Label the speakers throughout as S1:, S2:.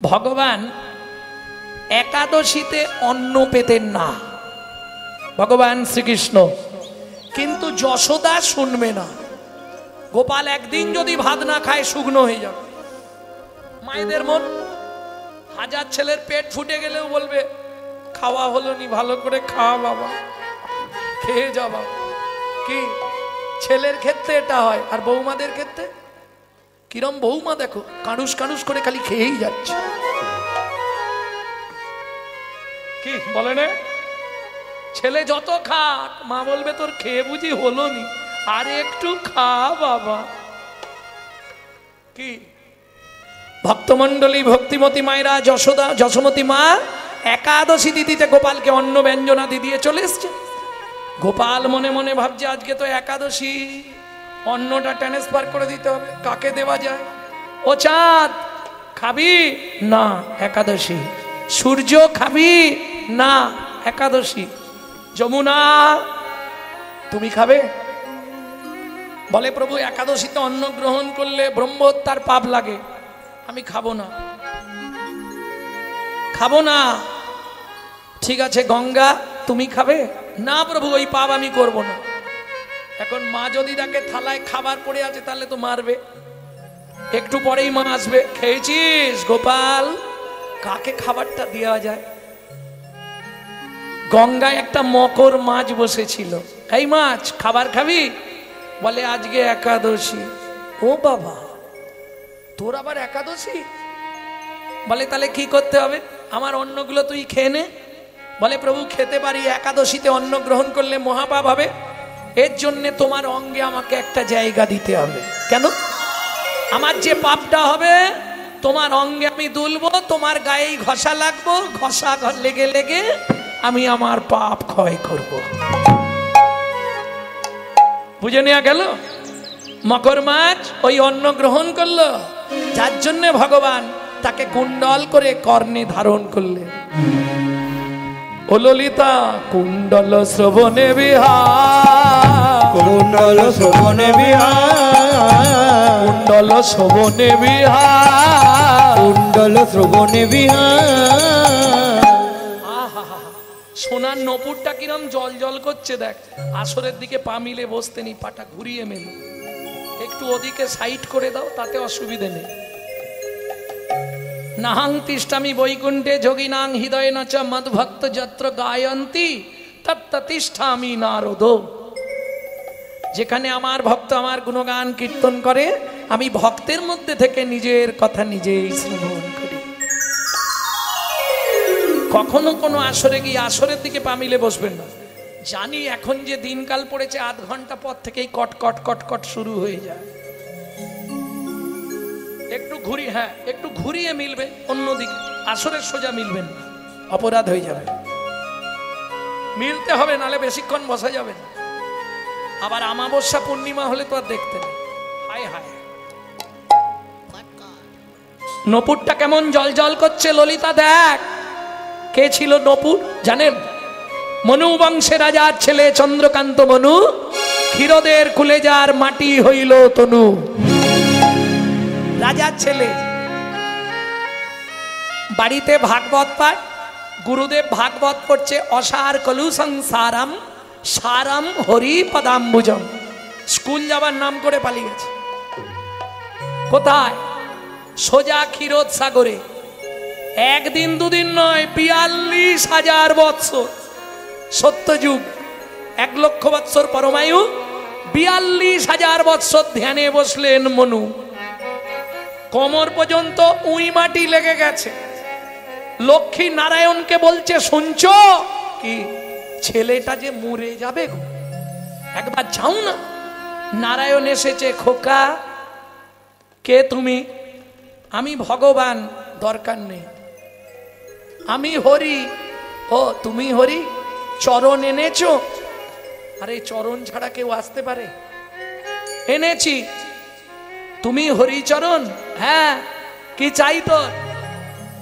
S1: ভগবান একাদশীতে অন্ন পেতেন না ভগবান শ্রীকৃষ্ণ, কিন্তু যশোদা শুনবে না। গোপাল একদিন যদি ভাত না খায় শুকনো হয়ে যাবে। মায়েদের মন, হাজার ছেলের পেট ফুটে গেলেও বলবে খাওয়া হলো নি, ভালো করে খাওয়া বাবা, খেয়ে যা বাবা। কি ছেলের ক্ষেত্রে এটা হয়, আর বৌমাদের ক্ষেত্রে কিরম বৌমা দেখো, কানুস কানুস করে খালি খেয়েই যাচ্ছে। কি বলে না, ছেলে যত খাক মা বলবে তোর খেয়ে বুঝি হলো নি, আর একটু খা বাবা। কি ভক্তমন্ডলী, ভক্তিমতী মায়েরা, যশোদা, যশোমতী মা একাদশী তিথিতে গোপালকে অন্ন ব্যঞ্জনাদি দিয়ে চলে এসছে। গোপাল মনে মনে ভাবছে আজকে তো একাদশী, অন্নটা ট্রান্সফার করে দিতে হবে, কাকে দেওয়া যায়? ও চাঁদ খাবি না একাদশী, সূর্য খাবি না একাদশী, যমুনা তুমি খাবে? বলে প্রভু একাদশীতে অন্ন গ্রহণ করলে ব্রহ্মহত্যার পাপ লাগে, আমি খাবো না, খাবো না। ঠিক আছে গঙ্গা তুমি খাবে? না প্রভু ওই পাপ আমি করব না। এখন মা যদি তাকে থালায় খাবার পড়ে আছে তাহলে তো মারবে, একটু পরেই মা আসবে, খেয়েছিস গোপাল? কাকে খাবারটা দেওয়া যায়? গঙ্গায় একটা মকর মাছ বসেছিল, এই মাছ খাবার খাবি? বলে আজকে একাদশী। ও বাবা, তোর আবার একাদশী? বলে তাহলে কি করতে হবে? আমার অন্নগুলো তুই খেয়ে নে। বলে প্রভু খেতে পারি, একাদশীতে অন্ন গ্রহণ করলে মহাপাপ হবে, এর জন্য তোমার অঙ্গে আমাকে একটা জায়গা দিতে হবে। কেন? আমার যে পাপটা হবে তোমার অঙ্গে আমি দুলবো, তোমার গায়েই ঘষা লাগবো, ঘষা লেগে লেগে আমি আমার পাপ ক্ষয় করব। বুঝে নেওয়া গেল? মকর মাছ ওই অন্ন গ্রহণ করলো, যার জন্য ভগবান তাকে কুণ্ডল করে কর্ণে ধারণ করলেন। ও ললিতা কুণ্ডল শ্রবণে বিহার,
S2: কুণ্ডল শ্রবণে বিহার,
S1: কুণ্ডল শ্রবণে বিহার,
S2: কুণ্ডল শ্রবণে বিহার।
S1: সোনার নপুরটা কিরম জল জল করছে দেখ। আসরের দিকে পা মিলে বসতে নি, পাটা ঘুরিয়ে মেলে, একটু ওদিকে সাইড করে দাও, তাতে অসুবিধে নেই। নাহাং তিষ্ঠামি বৈকুণ্ঠে যোগিনাং হৃদয় নচ মদ্ভক্ত যত্র গায়ন্তি তত্ত তিষ্ঠামি নারদ। যেখানে আমার ভক্ত আমার গুণগান কীর্তন করে, আমি ভক্তের মধ্যে থেকে নিজের কথা নিজেই শ্রবণ করি। কখনো কোনো আসরে গিয়ে আসরের দিকে পা মিলে বসবেন না। জানি এখন যে দিনকাল পড়েছে, আধ ঘন্টা পর থেকেই কট কট কট কট শুরু হয়ে যায়। একটু ঘুরি, হ্যাঁ একটু ঘুরিয়ে মিলবে অন্যদিকে, আসরের সোজা মিলবেন না, অপরাধ হয়ে যাবে। মিলতে হবে, নালে বেশিক্ষণ বসা যাবে না। আবার অমাবস্যা পূর্ণিমা হলে তো আর দেখতে নেই। হায় হায়, নপুরটা কেমন জল জল করছে ললিতা দেখ। কে ছিল নপুর জানেন? মনু বংশে রাজার ছেলে চন্দ্রকান্ত মনু, ক্ষীরদের কুলে যার মাটি হইল তনু। রাজার ছেলে, বাড়িতে ভাগবত পাঠ, গুরুদেব ভাগবত পড়ছে, অসার কলু সংসারাম সারাম হরি পদাম্বুজম। স্কুল যাবার নাম করে পালিয়ে গেছে। কোথায়? সোজা ক্ষীরোদ সাগরে। একদিন দুদিন নয়, ৪২,০০০ বৎসর সত্যযুগ, ১,০০,০০০ বৎসর পরমায়ু, ৪২,০০০ বৎসর ধ্যানে বসলেন মনু। কোমর পর্যন্ত উই মাটি লেগে গেছে। লক্ষ্মী নারায়ণকে বলছে শুনছো কি, ছেলেটা যে মরে যাবে গো, একবার যাও না। নারায়ণ এসেছে, খোকা কে তুমি? আমি ভগবান, দরকার নেই, আমি হরি। ও তুমি হরি, চরণ এনেছো? আরে চরণ ছাড়া কেউ আসতে পারে? এনেছি। তুমি হরিচরণ? হ্যাঁ, কি চাই তোর?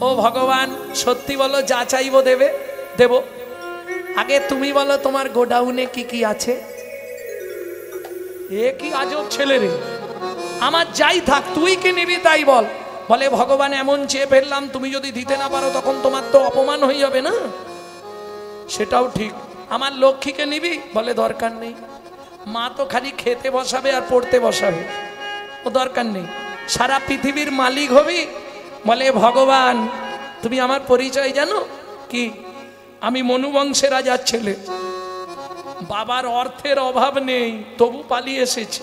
S1: ও ভগবান সত্যি বলো, যা চাইবো দেবে, দেব। আগে তুমি বলো তোমার গোডাউনে কি কি আছে? এ কি আজব ছেলে রে, আমার যাই থাক, তুই কি নিবি তাই বল। বলে ভগবান এমন চেয়ে ফেললাম, তুমি যদি দিতে না পারো তখন তোমার তো অপমান হয়ে যাবে না। সেটাও ঠিক, আমার লক্ষ্মীকে নিবি? বলে দরকার নেই, মা তো খালি খেতে বসাবে আর পড়তে বসাবে, ও দরকার নেই। সারা পৃথিবীর মালিক হবি? বলে ভগবান তুমি আমার পরিচয় জানো কি? আমি মনুবংশের রাজার ছেলে, বাবার অর্থের অভাব নেই, তবু পালিয়ে এসেছি,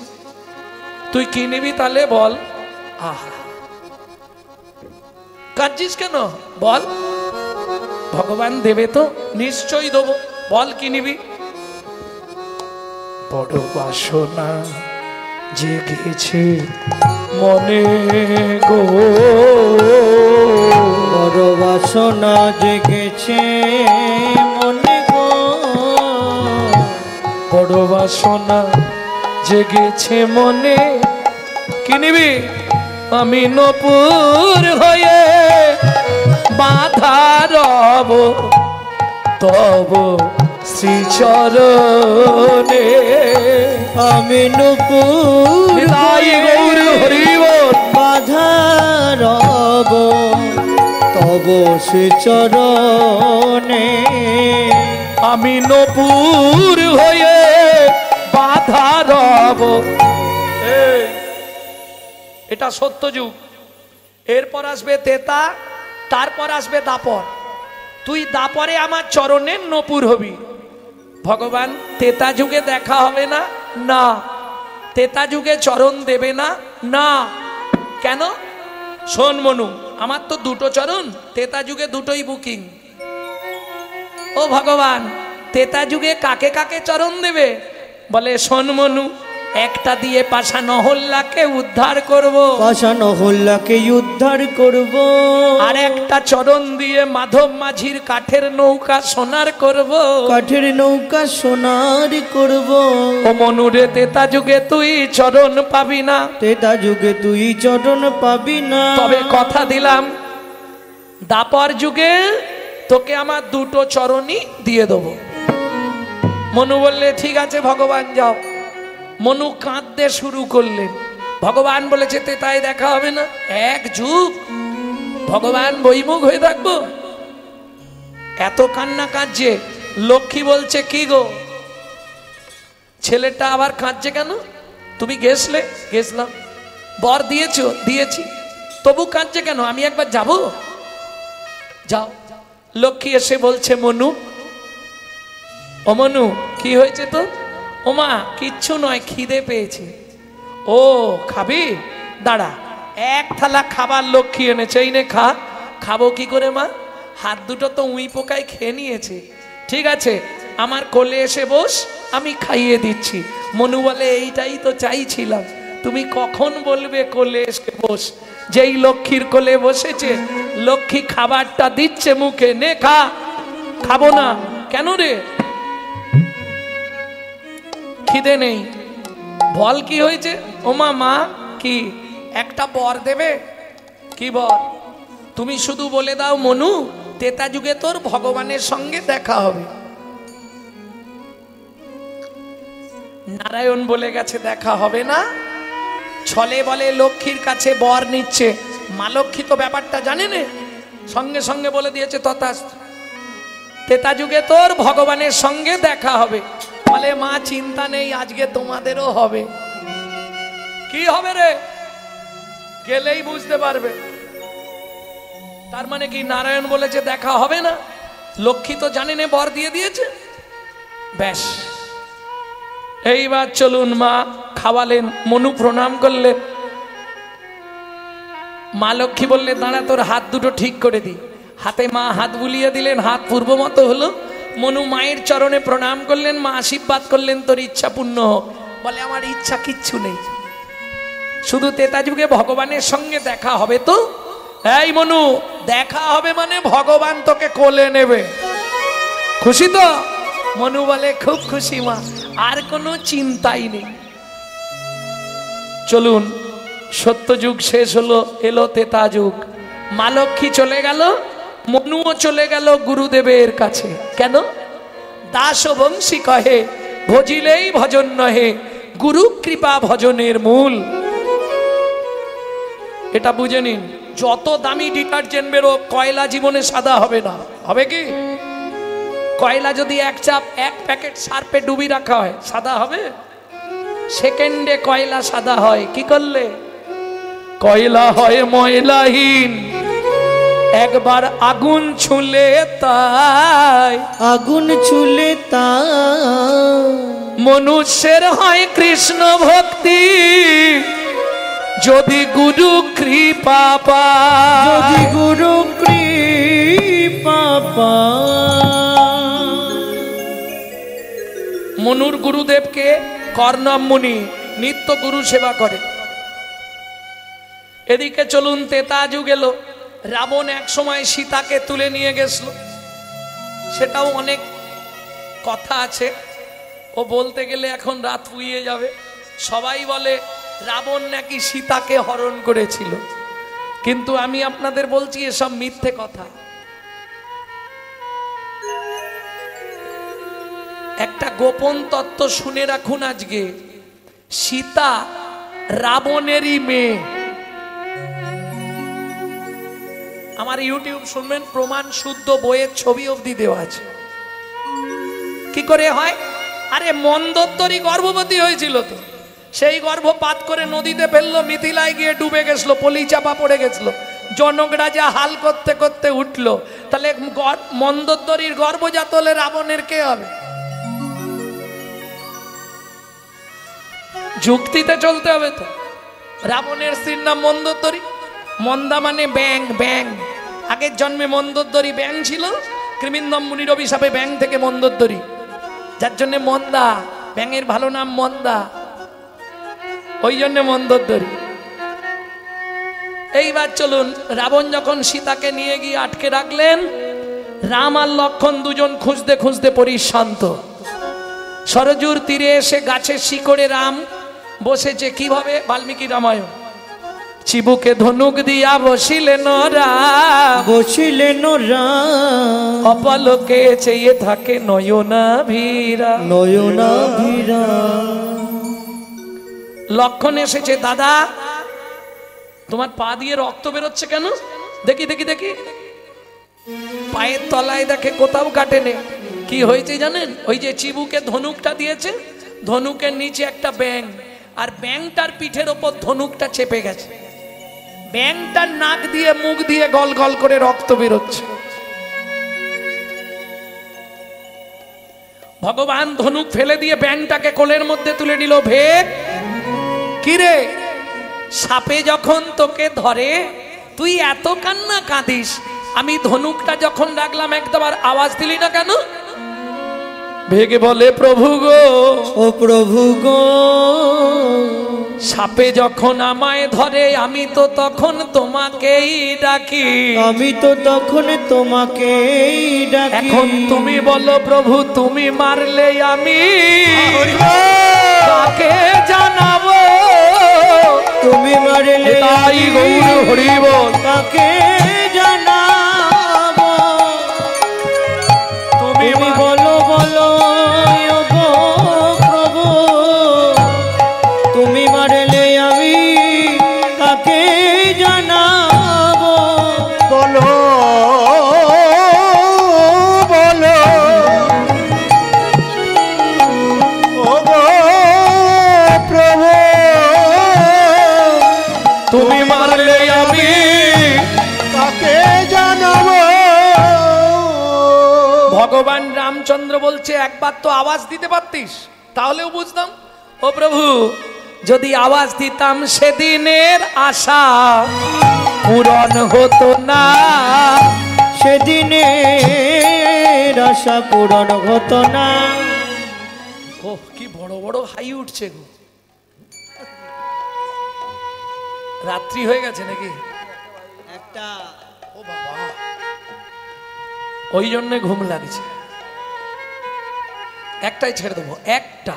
S1: তুই কি নিবি তাহলে বল। আহা, কাঁদছিস কেন? বল। ভগবান দেবে তো? নিশ্চয়ই দেবো, বল কি নিবি? বড় বাসনা জেগেছে মনে গো,
S2: বড় বাসনা জেগেছে মনে গো,
S1: বড় বাসনা জেগেছে মনে। কি নিবি? আমি নপুর হয়ে বাধা রব তব শ্রীচরণে।
S2: আমি নূপুর
S1: গৌর হরি বল।
S2: বাধা রব তব শ্রীচরণে।
S1: আমি নপুর হয়ে বাধা রব। এটা সত্য যুগ, এরপর আসবে তেতা, তারপর আসবে দাপর। তুই দাপরে আমার চরণের নপুর হবি। ভগবান তেতা যুগে দেখা হবে না? না। তেতা যুগে চরণ দেবে না? না। কেন? শোন মনু, আমার তো দুটো চরণ, তেতা যুগে দুটোই বুকিং। ও ভগবান তেতা যুগে কাকে কাকে চরণ দেবে? বলে শোন মনু, একটা দিয়ে পাশা নহল্লাকে উদ্ধার করব,
S2: পাশা নহল্লাকে উদ্ধার করব,
S1: আর একটা চরণ দিয়ে মাধব মাঝির কাঠের নৌকা সোনার করব,
S2: কাঠের নৌকা সোনার করব।
S1: ও মনুরে তেতা যুগে তুই চরণ পাবি না,
S2: তেতা যুগে তুই চরণ পাবি না।
S1: তবে কথা দিলাম দাপর যুগে তোকে আমার দুটো চরণই দিয়ে দেব। মনু বললে ঠিক আছে ভগবান যাও। মনু কাঁদতে শুরু করলেন। ভগবান বলেছে তেতায় দেখা হবে না। এক যুগ ভগবান বইমুখ হয়ে থাকবো? এত কান্না কাঁদছে। লক্ষ্মী বলছে কি গো ছেলেটা আবার কাঁদছে কেন? তুমি গেছলে? গেছলাম। বর দিয়েছো? দিয়েছি। তবু কাঁদছে কেন? আমি একবার যাব। যাও। লক্ষ্মী এসে বলছে মনু, ও মনু কি হয়েছে তো? ওমা কিচ্ছু নয়, খিদে পেয়েছে। ও খাবি? দাঁড়া, এক থালা খাবার লক্ষ্মী এনেছে, এই নে খা। খাবো কি করে মা? হাত দুটো তো উই পোকায় খেয়ে নিয়েছে। ঠিক আছে আমার কোলে এসে বস, আমি খাইয়ে দিচ্ছি। মনু বলে এইটাই তো চাইছিলাম, তুমি কখন বলবে কোলে এসে বস। যেই লক্ষ্মীর কোলে বসেছে, লক্ষ্মী খাবারটা দিচ্ছে মুখে, নে খা। খাবো না। কেন রে? খিদে নেই। বল কি হয়েছে? ওমা মা কি একটা বর দেবে? কি বর? তুমি শুধু বলে দাও মনু তেতা যুগে তোর ভগবানের সঙ্গে দেখা হবে। নারায়ণ বলে গেছে দেখা হবে না। ছলে বলে লক্ষ্মীর কাছে বর নিচ্ছে। মা লক্ষ্মী তো ব্যাপারটা জানে না, সঙ্গে সঙ্গে বলে দিয়েছে তথাস্তু, তেতা যুগে তোর ভগবানের সঙ্গে দেখা হবে। বলে মা চিন্তা নেই, আজকে তোমাদেরও হবে। কি হবে রে? গেলেই বুঝতে পারবে। তার মানে কি নারায়ণ বলেছে দেখা হবে না? লক্ষ্মী তো জানে না, বর দিয়ে দিয়েছে। ব্যাস এইবার চলুন। মা খাওয়ালেন, মনু প্রণাম করলেন। মা লক্ষ্মী বললে দাঁড়া তোর হাত দুটো ঠিক করে দি। হাতে মা হাত বুলিয়ে দিলেন, হাত পূর্ব মতো হলো। মনু মায়ের চরণে প্রণাম করলেন, মা আশীর্বাদ করলেন তোর ইচ্ছা পূর্ণ হোক। বলে আমার ইচ্ছা কিচ্ছু নেই, শুধু তেতা যুগে ভগবানের সঙ্গে দেখা হবে। তো এই মনু দেখা হবে মানে ভগবান তোকে কোলে নেবে। খুশি তো? মনু বলে খুব খুশি মা, আর কোনো চিন্তাই নেই। চলুন সত্যযুগ শেষ হলো, এলো তেতা যুগ। মা লক্ষ্মী চলে গেল, মনুও চলে গেল গুরুদেবের কাছে। কেন? দাস বংশী কহে ভজিলেই ভজন নহে, গুরু কৃপা ভজনের মূল। এটা বুঝে নিন। যত দামি ডিটারজেন্ট বেরো কয়লা জীবনে সাদা হবে না। হবে কি? কয়লা যদি এক প্যাকেট সার্পে ডুবি রাখা হয় সাদা হবে? সেকেন্ডে কয়লা সাদা হয়। কি করলে? কয়লা হয় ময়লাহীন, একবার আগুন ছুলে তাই।
S2: আগুন ছুলে তাই
S1: মনুষ্যের হয় কৃষ্ণ ভক্তি, যদি গুরু কৃপা পায়।
S2: যদি গুরু কৃপা পায়।
S1: মনুর গুরুদেবকে কর্ণম মুনি নিত্য গুরু সেবা করে। এদিকে চলুন তেতাজু গেল। রাবণ এক সময় সীতাকে তুলে নিয়ে গেছিল, সেটাও অনেক কথা আছে, ও বলতে গেলে এখন রাত পুড়িয়ে যাবে। সবাই বলে রাবণ নাকি সীতাকে হরণ করেছিল, কিন্তু আমি আপনাদের বলছি এসব মিথ্যে কথা। একটা গোপন তত্ত্ব শুনে রাখুন আজকে, সীতা রাবণেরই মেয়ে। আমার ইউটিউব শুনবেন, প্রমাণ শুদ্ধ বইয়ের ছবি অবধি দেওয়া আছে। কি করে হয়? আরে মন্দোদরী গর্ভবতী হয়েছিল, তো সেই গর্ভপাত করে নদীতে ফেললো, মিথিলায় গিয়ে ডুবে গেছিল, পলি চাপা পড়ে গেছিল। জনক রাজা হাল করতে করতে উঠলো, তাহলে মন্দোদরীর গর্ভজাত হলে রাবণের কে হবে? যুক্তিতে চলতে হবে তো। রাবণের স্ত্রীর নাম মন্দোদরী, মন্দা মানে ব্যাং, ব্যাং। আগের জন্মে মন্দোদরী ব্যাং ছিল, কৃমিন্দম মুনির অভিশাপে ব্যাং থেকে মন্দোদরী, যার জন্য মন্দা। ব্যাঙের ভালো নাম মন্দা, ওই জন্য মন্দোদরী। এইবার চলুন, রাবণ যখন সীতাকে নিয়ে গিয়ে আটকে রাখলেন, রাম আর লক্ষণ দুজন খুঁজতে খুঁজতে পরিশ্রান্ত। সরজুর তীরে এসে গাছের শিকড়ে রাম বসেছে। কিভাবে? বাল্মীকি রামায়ণ। চিবুকে ধনুক দিয়া বসিলেন রাম,
S2: বসিলেন রাম।
S1: অপলকে চেয়ে থাকে নয়নাভিরা,
S2: নয়নাভিরা।
S1: লক্ষণ এসেছে, দাদা তোমার পা দিয়ে রক্ত বেরোচ্ছে কেন? দেখি দেখি দেখি। পায়ের তলায় দেখে কোথাও কাটেনি। কি হয়েছে জানেন? ওই যে চিবুকে ধনুকটা দিয়েছে, ধনুকের নিচে একটা ব্যাঙ, আর ব্যাঙটার পিঠের ওপর ধনুকটা চেপে গেছে। ব্যাঙটার নাক দিয়ে মুখ দিয়ে গল গল করে রক্ত বেরোচ্ছে। ভগবান ধনুক ফেলে দিয়ে ব্যাঙটাকে কোলের মধ্যে তুলে নিল। ভেক কিরে, সাপে যখন তোকে ধরে তুই এত কান্না কাঁদিস, আমি ধনুকটা যখন রাখলাম একদম আর আওয়াজ দিলি না কেন? ভেগে বলে, প্রভু গো,
S2: ও প্রভু গো,
S1: সাপে যখন আমায় ধরে আমি তো তখন তোমাকেই ডাকি,
S2: আমি তো তখন তোমাকেই ডাকি।
S1: এখন তুমি বলো প্রভু, তুমি মারলে আমি কাকে জানাবো?
S2: তুমি মারলে
S1: তাই গৌর হরি বল,
S2: কাকে জানাবো?
S1: তুমি
S2: বলো বলো গো প্রভু, তুমি মারলে আমি কাকে জানাবো?
S3: বলো বলো ও গো প্রভু,
S1: তুমি মারলে আমি
S3: কাকে জানাবো?
S1: ভগবান রামচন্দ্র বলছে, একবার তো আওয়াজ দিতে পারতিস, তাহলেও বুঝতাম। ও প্রভু, যদি আওয়াজ দিতাম সেদিনের আশা পূরণ হতো না,
S2: সেদিনের আশা পূরণ হতো না।
S1: ওহ, কি বড় বড় হাই উঠছে গো। রাত্রি হয়ে গেছে নাকি?
S2: একটা
S1: ও বাবা, ওই জন্য ঘুম লাগছে। একটাই ছেড়ে দেবো, একটা।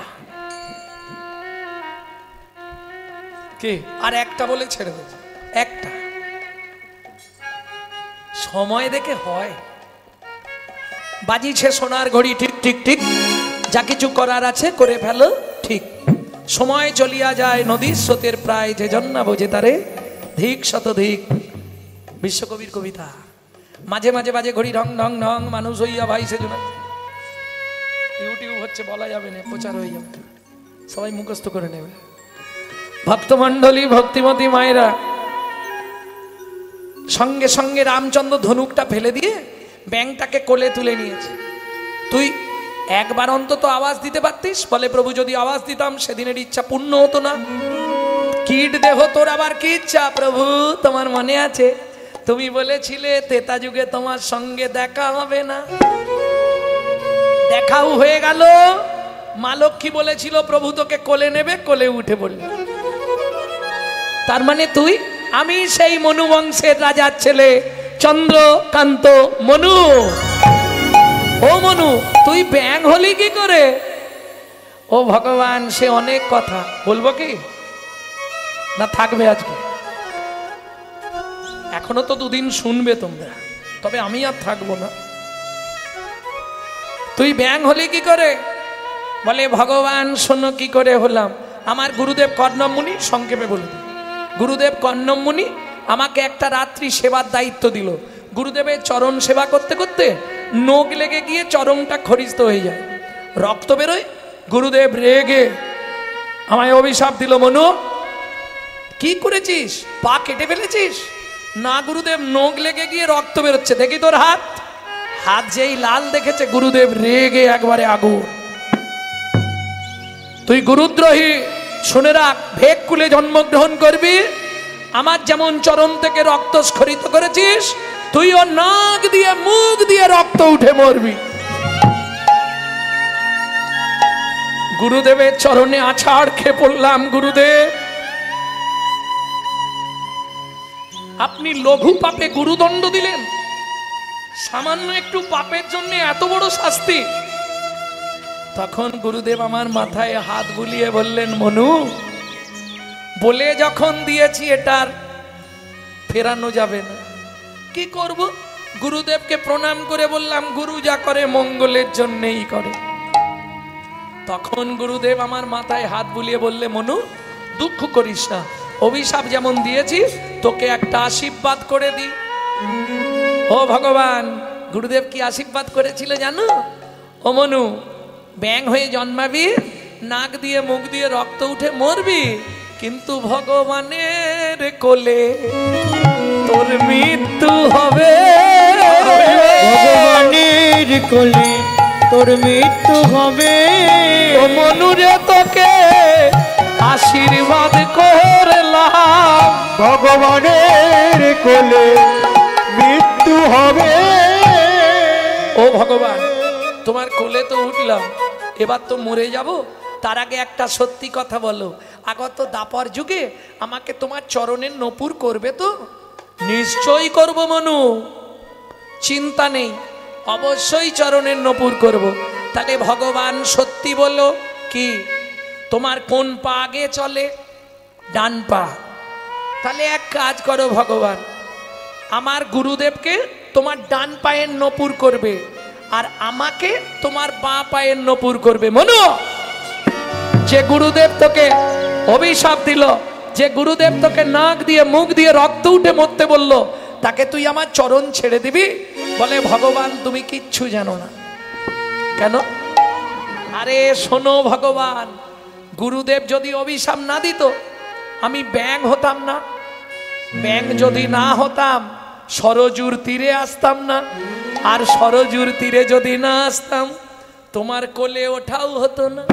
S1: কি আর একটা বলে ছেড়ে দেবো, একটা। সময় দেখে হয়, বাজিছে সোনার ঘড়ি, ঠিক ঠিক ঠিক, যা কিছু করার আছে করে ফেলো ঠিক। সময় চলিয়া যায় নদীর স্রোতের প্রায়, যে জন্য বোঝে তারে ধিক শতধিক। বিশ্বকবির কবিতা। মাঝে মাঝে বাজে ঘড়ি ঢং ঢং ঢং, মানুষ হইয়া ভাই সেজন্য ইউটিউব হচ্ছে, বলা যাবে না, প্রচার হয়ে যাবে, সবাই মুখস্থ করে নেবে। ভক্তমণ্ডলী, ভক্তিমতী মায়েরা, সঙ্গে সঙ্গে রামচন্দ্র ধনুকটা ফেলে দিয়ে ব্যাংটাকে কোলে তুলে নিয়েছে। তুই একবার অন্তত আওয়াজ দিতে পারতিস। বলে প্রভু যদি আওয়াজ দিতাম সেদিনের ইচ্ছা পূর্ণ হতো না। কীট দেহ তোর আবার কি ইচ্ছা প্রভু? তোমার মনে আছে তুমি বলেছিলে তেতা যুগে তোমার সঙ্গে দেখা হবে না, দেখাও হয়ে গেল। মা লক্ষ্মী বলেছিল প্রভু তোকে কোলে নেবে, কোলে উঠে পড়ল। তার মানে তুই, আমি সেই মনু বংশের রাজার ছেলে চন্দ্রকান্ত মনু। ও মনু, তুই ব্যাং হলি কি করে? ও ভগবান, সে অনেক কথা বলবো কি না থাকবে আজকে? এখনো তো দুদিন শুনবে তোমরা, তবে আমি আর থাকবো না। তুই ব্যাং হলি কি করে? বলে ভগবান শোনো কি করে হলাম। আমার গুরুদেব কর্ণম মুনি, সংক্ষেপে বলে দিই, গুরুদেব কর্ণম মুনি আমাকে একটা রাত্রি সেবার দায়িত্ব দিল। গুরুদেবের চরণ সেবা করতে করতে নখ লেগে গিয়ে চরণটা খরিস্ত হয়ে যায়, রক্ত বেরোয়। গুরুদেব রেগে আমায় অভিশাপ দিল, মনু কি করেছিস? পা কেটে ফেলেছিস? না গুরুদেব, নখ লেগে গিয়ে রক্ত বেরোচ্ছে, দেখি তোর হাত। হাত যেই লাল দেখেছে গুরুদেব রেগে একবারে আগুন। তুই গুরুদ্রোহী, শুনে রাখ, ভেক কুলে জন্মগ্রহণ করবি। আমার যেমন চরণ থেকে রক্ত স্খলিত করেছিস, তুইও নাক দিয়ে মুখ দিয়ে রক্ত উঠে মরবি। গুরুদেবের চরণে আছাড় খেয়ে পড়লাম। গুরুদেব, আপনি লঘু পাপে গুরুদণ্ড দিলেন, সামান্য একটু পাপের জন্য এত বড় শাস্তি। তখন গুরুদেব আমার মাথায় হাত বুলিয়ে বললেন, মনু বলে যখন দিয়েছি এটার ফেরানো যাবে না, কি করব? গুরুদেবকে প্রণাম করে বললাম, গুরু যা করে মঙ্গলের জন্যই করে। তখন গুরুদেব আমার মাথায় হাত বুলিয়ে বললে, মনু দুঃখ করিস না, অভিশাপ যেমন দিয়েছি তোকে একটা আশীর্বাদ করে দি। ও ভগবান, গুরুদেব কি আশীর্বাদ করেছিল জানো? ও মনু, ব্যাং হয়ে জন্মাবি, নাক দিয়ে মুখ দিয়ে রক্ত উঠে মরবি, কিন্তু ভগবানের কোলে তোর মৃত্যু হবে।
S2: ভগবানের কোলে তোর মৃত্যু হবে।
S1: ও মনুরে তোকে আশীর্বাদ করলাম,
S3: ভগবানের কোলে মৃত্যু হবে।
S1: ও ভগবান, তোমার কোলে তো উঠলাম, এবার তো মরে যাব। তার আগে একটা সত্যি কথা বলো, আগত দাপর যুগে আমাকে তোমার চরণের নপুর করবে তো? নিশ্চয়ই করব মনু, চিন্তা নেই, অবশ্যই চরণের নপুর করব। তাহলে ভগবান সত্যি বলো, কি তোমার কোন পা আগে চলে? ডান পা। তাহলে এক কাজ করো ভগবান, আমার গুরুদেবকে তোমার ডান পায়ের নপুর করবে, আর আমাকে তোমার বাঁ পায়ের নপুর করবে। মনু, যে গুরুদেব তোকে অভিশাপ দিল, যে গুরুদেব তোকে নাক দিয়ে মুখ দিয়ে রক্ত উঠে মরতে বলল, তাকে তুই আমার চরণ ছেড়ে দিবি? বলে ভগবান তুমি কিচ্ছু জানো না। কেন? আরে শোনো ভগবান, গুরুদেব যদি অভিশাপ না দিত আমি ব্যাং হতাম না। ব্যাং যদি না হতাম সরজুর তীরে আসতাম না, আর সরজুর তীরে যদি না আসতাম তোমার কোলে ওঠাও হতো না।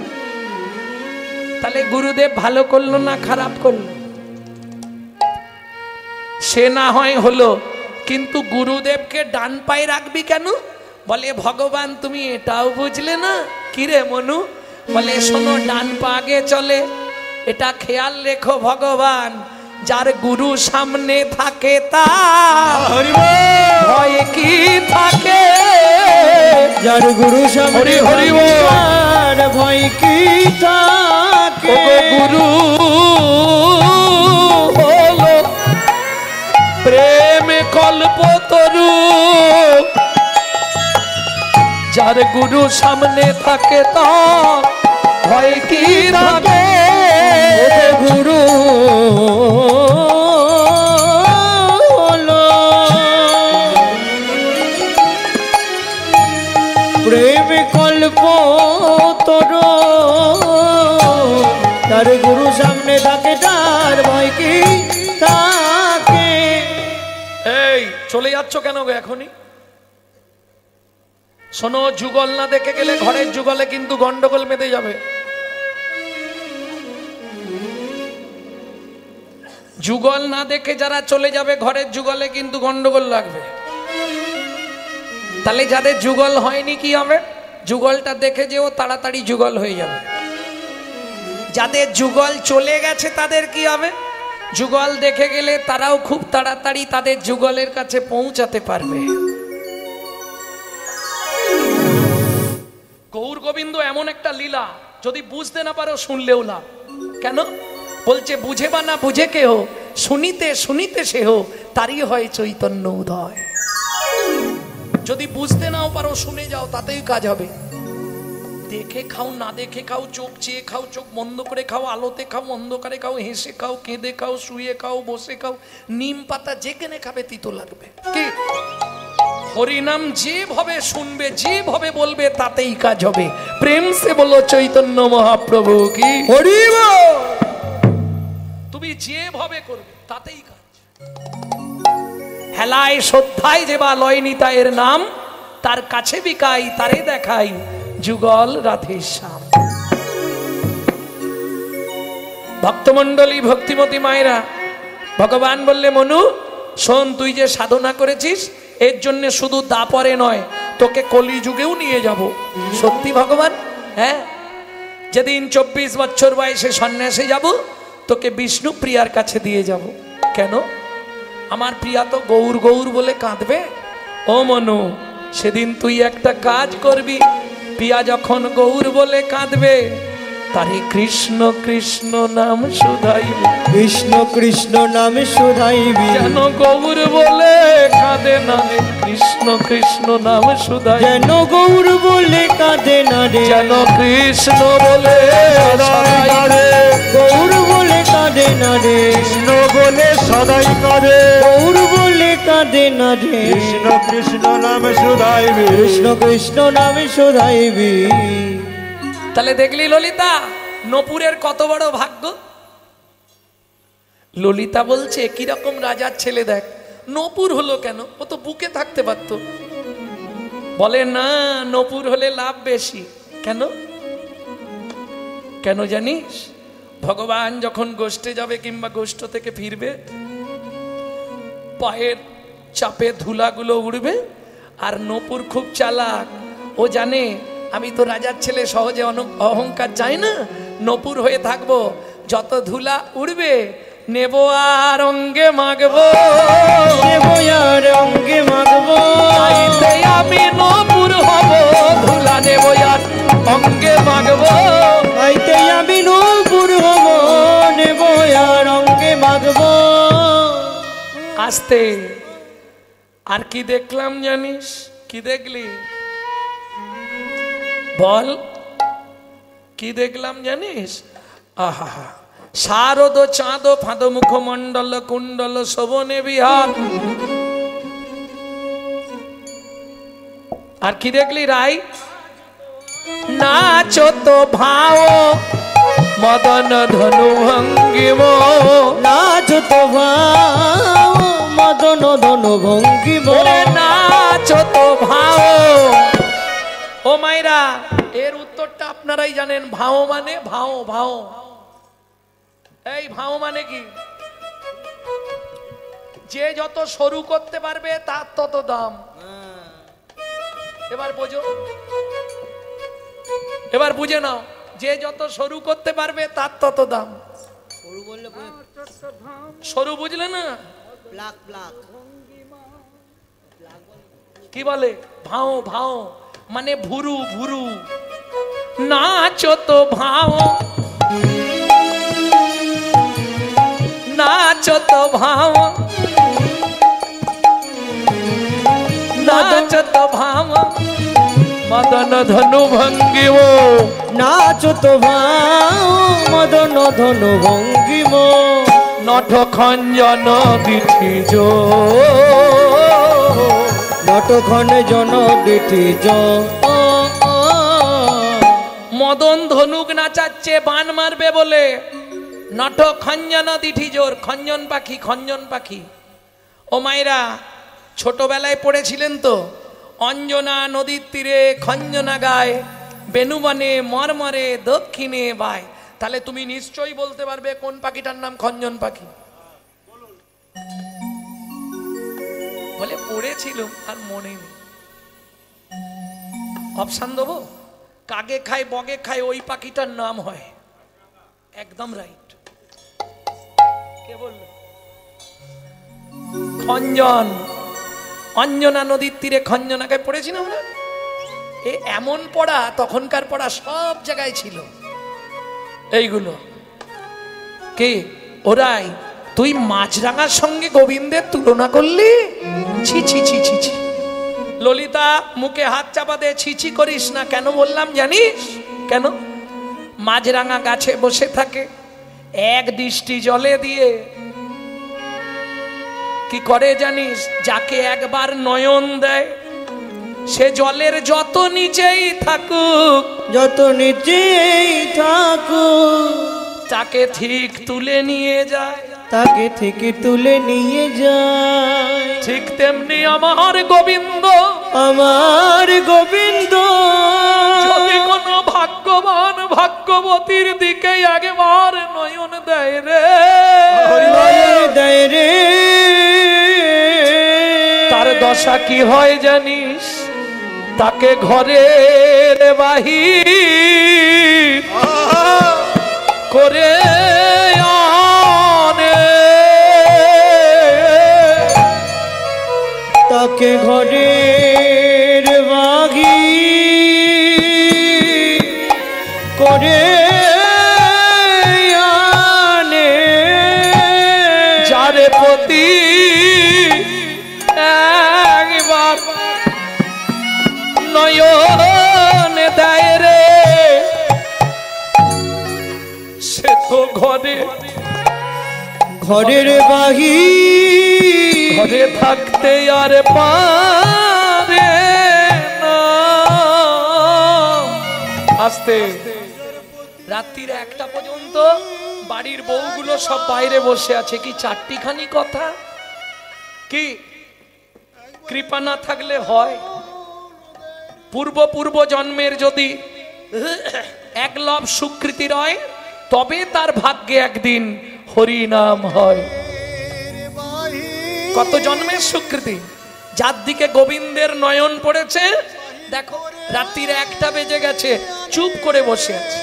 S1: তাহলে গুরুদেব ভালো করলো না খারাপ করলো? সে না হয় হলো, কিন্তু গুরুদেবকে ডান পায়ে রাখবি কেন? বলে ভগবান তুমি এটাও বুঝলে না। কিরে মনু? বলে শোনো, ডান পা আগে চলে, এটা খেয়াল রেখো ভগবান। যার গুরু সামনে থাকে তার ভয় কি থাকে?
S2: যার গুরু সামনে তার ভয় কি থাকে?
S1: গুরু হলো প্রেম কল্পতরু, যার গুরু সামনে থাকে তার ভয় কি থাকে?
S2: গুরু হলো প্রেম কল্প তোর, তার গুরু সামনে থাকে তার ভয় কি তাকে।
S1: এই চলে যাচ্ছ কেন গো এখনই? শোনো, যুগল না দেখে গেলে ঘরের যুগলে কিন্তু গন্ডগোল বেঁধে যাবে। যুগল না দেখে যারা চলে যাবে ঘরের যুগলে কিন্তু গন্ডগোল লাগবে। তাহলে যাদের যুগল হয়নি কি হবে? যুগলটা দেখে যেও তাড়াতাড়ি যুগল হয়ে যাবে। যাদের যুগল চলে গেছে তাদের কি হবে? যুগল দেখে গেলে তারাও খুব তাড়াতাড়ি তাদের যুগলের কাছে পৌঁছাতে পারবে। গৌর গোবিন্দ এমন একটা লীলা, যদি বুঝতে না পারো শুনলেও লাভ। কেন বলছে? বুঝে বা না বুঝে কেহ, শুনিতে শুনিতে সেহ, তারই হয় চৈতন্য উদয়। যদি বুঝতে নাও পারো শুনে যাও, তাতেই কাজ হবে। দেখে খাও না দেখে খাও, চোখ চেয়ে খাও, চোখ বন্ধ করে খাও, আলোতে খাও, অন্ধকারে খাও, হেসে খাও, কেঁদে খাও, শুয়ে খাও, বসে খাও, নিম পাতা যেখানে খাবে তিতো লাগবে। কি হরিনাম যেভাবে শুনবে, যেভাবে বলবে, তাতেই কাজ হবে। প্রেম সে বলো চৈতন্য মহাপ্রভু কি হরি বল। তুমি যেভাবে করবে তাতেই কাজ। হেলায় শ্রদ্ধায় যে বা লয় নিতায়ের নাম, তার কাছে বিকাই তারে দেখাই যুগল রাধে শ্যাম। ভক্তমন্ডলী, ভক্তিমতী মায়েরা, ভগবান বললে মনু শোন, তুই যে সাধনা করেছিস এর জন্য শুধু দাপরে নয়, তোকে কলিযুগেও নিয়ে যাব। সত্যি ভগবান? হ্যাঁ, যেদিন 24 বছর বয়সে সন্ন্যাসে যাব, তোকে বিষ্ণু প্রিয়ার কাছে দিয়ে যাব। কেন? আমার প্রিয়া তো গৌর গৌর বলে কাঁদবে। ও মনু, সেদিন তুই একটা কাজ করবি, প্রিয়া যখন গৌর বলে কাঁদবে, তারে কৃষ্ণ কৃষ্ণ নাম শুধাইবে।
S2: কৃষ্ণ কৃষ্ণ নাম শুধাইবি,
S1: যেন গৌর বলে কাঁদে না রে, কৃষ্ণ কৃষ্ণ নাম শুধাই।
S2: যেন গৌর বলে কাঁদে না রে,
S1: যেন কৃষ্ণ বলে সদাই কাঁদে।
S2: গৌর বলে কাঁদে না রে,
S3: কৃষ্ণ বলে সদাই কাঁদে।
S2: গৌর বলে কাঁদে না রে,
S3: কৃষ্ণ কৃষ্ণ নাম শুধাইবি।
S2: কৃষ্ণ কৃষ্ণ নামে শুধাইবি।
S1: তাহলে দেখলি ললিতা, নপুরের কত বড় ভাগ্য। ললিতা বলছে কিরকম রাজার ছেলে, দেখ নপুর হলো কেন? ও তো বুকে থাকতে পারত। বলে না, নপুর হলে লাভ বেশি। কেন? কেন জানিস? ভগবান যখন গোষ্ঠে যাবে কিংবা গোষ্ঠ থেকে ফিরবে, পায়ের চাপে ধুলাগুলো উড়বে। আর নপুর খুব চালাক, ও জানে আমি তো রাজার ছেলে, সহজে অহংকার চাই না, নপুর হয়ে থাকবো। যত ধুলা উড়বে নেব আর অঙ্গে মাগবো,
S2: নেব আর অঙ্গে মাগবো।
S1: তাইতে আমি নপুর হব, ধুলা নেব আর অঙ্গে মাগবো।
S2: তাইতে আমি নপুর হব, নেব আর অঙ্গে মাগবো।
S1: আস্তে। আর কি দেখলাম জানিস? কি দেখলি বল? কি দেখলাম জানিস? আহা, শারদ চাঁদ ফাঁদ মুখমণ্ডল কুণ্ডল শোভনে বিহার। আর কি দেখলি রাই? নাচো তো ভাও মদন ধনু ভঙ্গিম।
S2: নাচো তো ভাও মদন ধনু ভঙ্গিম।
S1: নাচো তো ভাও। ও মাইরা, এর উত্তরটা আপনারাই জানেন। ভাও মানে ভাও, ভাও। এই ভাও মানে কি? যে যত সরু করতে পারবে তার তত দাম। এবার বোঝো, এবার বুঝে নাও। যে যত সরু করতে পারবে তার তত দাম। সরু বুঝলে না? কি বলে? ভাও, ভাও মানে ভুরু, ভুরু। নাচো তো ভাও, নাচো তো ভাও, নাচো তো ভাও মদন ধনু ভঙ্গিম।
S2: নাচো তো ভাও মদন ধনু ভঙ্গিম।
S1: নট খঞ্জন বিঠিজ,
S2: নটখন জন বিঠিজ।
S1: মদন ধনুক নাচাচ্ছে বান মারবে বলে। নট খঞ্জন দিঠি জোর, খঞ্জন পাখি, খঞ্জন পাখি। ও মায়েরা ছোটবেলায় পড়েছিলেন তো, অঞ্জনা নদীর তীরে খঞ্জনা গায়, বেনুবনে মরমরে দক্ষিণে বায়। তাহলে তুমি নিশ্চয়ই বলতে পারবে কোন পাখিটার নাম খঞ্জন পাখি। বলে পড়েছিল আর মনে নেই। অপশান দেবো? কাগে খায় বগে খায় ওই পাখিটার নাম হয়। একদম রাইট। কে বলল? খঞ্জন। অঞ্জনা নদীর তীরে খঞ্জনাকে পড়েছি না আমরা? এ এমন পড়া, তখনকার পড়া সব জায়গায় ছিল এইগুলো। কে ওরাই? তুই মাছরাঙার সঙ্গে গোবিন্দের তুলনা করলি? ছি ছি ছি ছি ছি। ললিতা মুখে হাত চাপা দে, ছিছি করিস না। কেন বললাম জানিস? কেন? মাছরাঙা গাছে বসে থাকে, এক দৃষ্টি জলে দিয়ে কি করে জানিস? যাকে একবার নয়ন দেয় সে জলের যত নিচেই থাকুক,
S2: যত নিচেই থাকুক,
S1: তাকে ঠিক তুলে নিয়ে যায়,
S2: তাকে থেকে তুলে নিয়ে যায়।
S1: ঠিক তেমনি আমার গোবিন্দ,
S2: আমার গোবিন্দ
S1: যদি কোনো ভাগ্যবান ভাগ্যবতীর দিকে একবার নয়ন দেয় রে,
S2: দেয় রে,
S1: তার দশা কি হয় জানিস? তাকে ঘরের বাহির করে আনে,
S2: তাকে ঘরের বাহির করে আনে।
S1: যারে প্রতি একবার নয়ন দেয় রে, সে তো
S2: ঘরের বাহির
S1: ঘরে থাকতে আর পারে না। আস্তে রাত্রির 1টা পর্যন্ত বাড়ির বউগুলো সব বাইরে বসে আছে। কি চারটিখানি কথা? কি কৃপা না থাকলে হয়? পূর্ব জন্মের যদি একলব সুকৃতি রয়, তবে তার ভাগ্যে একদিন হরি নাম হয়। কত জন্মের সুকৃতি! যার দিকে গোবিন্দের নয়ন পড়েছে, দেখো রাত্রির 1টা বেজে গেছে, চুপ করে বসে আছে।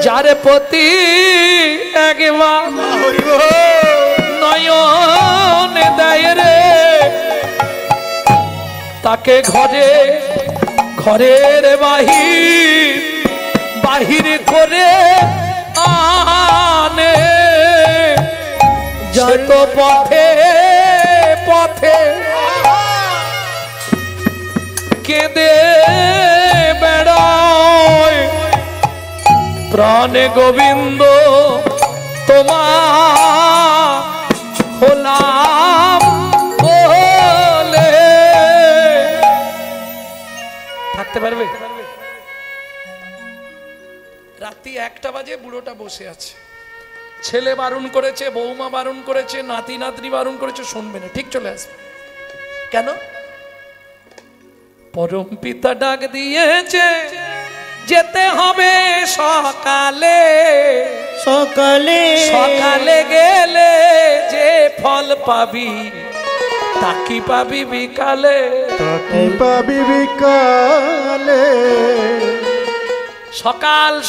S1: যারে প্রতি একবার নয়ন দেয় রে, তাকে ঘরের বাহির করে আনে। যত পথে কেঁদে বেড়ায় প্রাণে গোবিন্দ তোমার হলাম বলে। থাকতে পারবে? রাত্রি 1টা বাজে, বুড়োটা বসে আছে। ছেলে বারণ করেছে, বৌমা বারণ করেছে, নাতি নাতনি বারণ করেছে, শুনবে না, ঠিক চলে আসবে। কেন? পরম পিতা ডাক দিয়েছে, যেতে হবে সকালে। সকালে গেলে যে ফল পাবি, তাকি পাবি বিকালে।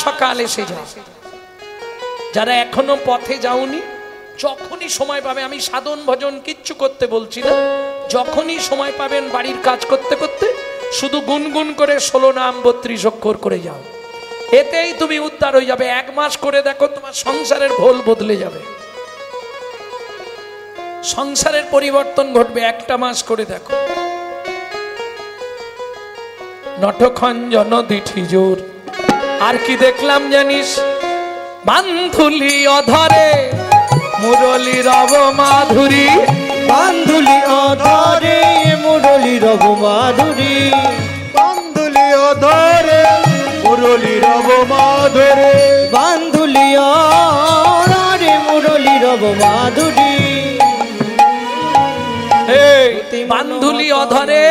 S1: সকাল এসে যাও। যারা এখনো পথে যাওনি, যখনই সময় পাবে, আমি সাধন ভজন কিচ্ছু করতে বলছি না, যখনই সময় পাবেন বাড়ির কাজ করতে করতে শুধু গুনগুন করে 16 নাম 32 অক্ষর করে যাও। এতেই তুমি উদ্ধার হয়ে যাবে। 1 মাস করে দেখো, তোমার সংসারের ভোল বদলে যাবে, সংসারের পরিবর্তন ঘটবে। 1টা মাস করে দেখো। নটখঞ্জন দিঠি জোর। আর কি দেখলাম জানিস? বান্ধুলি অধরে মুরলী রব মাধুরী,
S2: বান্ধুলি অধরে মুরলী রব মাধুরী,
S3: বান্ধুলি অধরে
S1: বান্ধুলি অধরে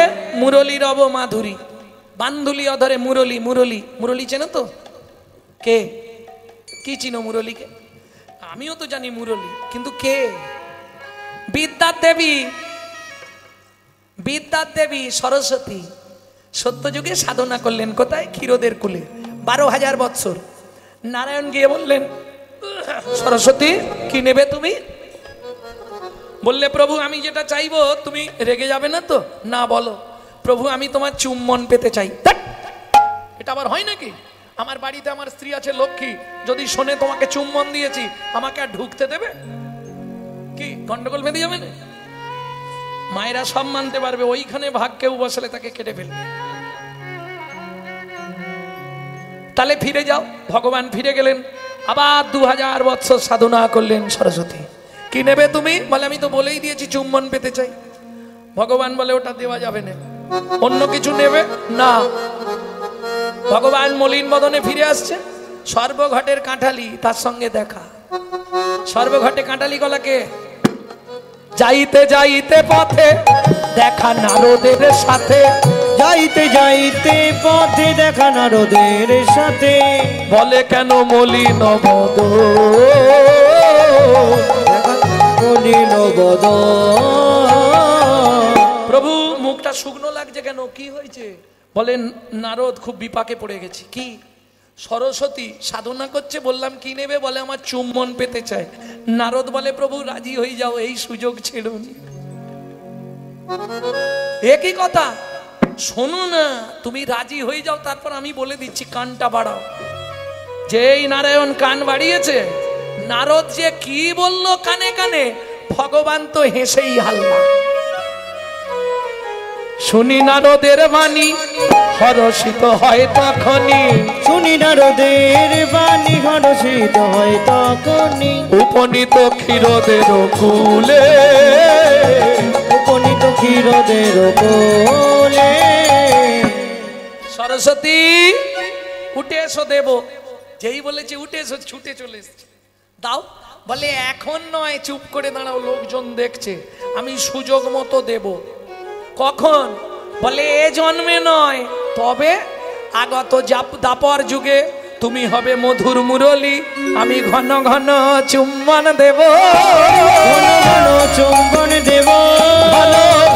S1: মুরলী রব মাধুরী। বান্ধুলি অধরে মুরলী, মুরলী, মুরলী চেনো তো? কে কি চিনো মুরলীকে? আমিও তো জানি মুরলী, কিন্তু কে? বিদ্যার দেবী, বিদ্যার দেবী সরস্বতী সত্যযুগে সাধনা করলেন কোথায়? ক্ষীরোদের কুলে 12,000 বৎসর। নারায়ণ গিয়ে বললেন, সরস্বতী কি নেবে তুমি? বললে, প্রভু আমি যেটা চাইবো তুমি রেগে যাবে না তো? না, বলো। প্রভু আমি তোমার চুম্বন পেতে চাই। এটা আবার হয় নাকি? আমার বাড়িতে আমার স্ত্রী আছে লক্ষ্মী, যদি শোনে তোমাকে চুম্বন দিয়েছি, আমাকে আর ঢুকতে দেবে? কি গন্ডগোল বেঁধে যাবে না? মায়েরা সব মানতে পারবে, ওইখানে ভাগ কেউ বসলে তাকে কেটে ফেলবে। তাহলে ফিরে যাও। ভগবান ফিরে গেলেন, আবার 2000 বৎসর সাধনা করলেন। সরস্বতী কি নেবে তুমি? বলে আমি তো বলেই দিয়েছি চুম্বন পেতে চাই। ভগবান বলে ওটা দেওয়া যাবে না, অন্য কিছু নেবে না। ভগবান মলিন বদনে ফিরে আসছে। সর্বঘটের কাঁঠালি তার সঙ্গে দেখা। সর্বঘটে কাঁঠালি গলাকে যাইতে যাইতে পথে দেখা নারদের সাথে,
S2: যাইতে যাইতে পথে দেখা নারদের সাথে।
S1: বলে কেন মলিন বদন,
S2: মলিন বদন।
S1: প্রভু মুখটা শুকনো লাগছে কেন? কি হয়েছে? বলেন নারদ খুব বিপাকে পড়ে গেছি। কি? সরস্বতী সাধনা করছে, বললাম কি নেবে? বলে আমার চুম্বন পেতে চায়। নারদ বলে, প্রভু রাজি হয়ে যাও, এই সুযোগ ছেড়োনি। একই কথা, শোনো না, তুমি রাজি হয়ে যাও, তারপর আমি বলে দিচ্ছি, কানটা বাড়াও। যেই নারায়ণ কান বাড়িয়েছে, নারদ যে কি বলল কানে কানে, ভগবান তো হেসেই হাল্লা। শুনি নারদের বাণী হরষিত হয় তখনই,
S2: শুনি নারদের বাণী হরষিত হয় তখনই।
S1: উপনীত ক্ষীরদের কুলে,
S2: উপনীত ক্ষীরদের কোলে।
S1: সরস্বতী উঠে এসো দেব। যেই বলেছে উঠে এসো, ছুটে চলে এসছে। দাও। বলে এখন নয়, চুপ করে দাঁড়াও, লোকজন দেখছে, আমি সুযোগ মতো দেব। কখন? বলে এ জন্মে নয়, তবে আগত দাপর যুগে তুমি হবে মধুর মুরলী, আমি ঘন ঘন চুম্বন দেব,
S2: ঘন ঘন চুম্বন দেব,
S1: ঘন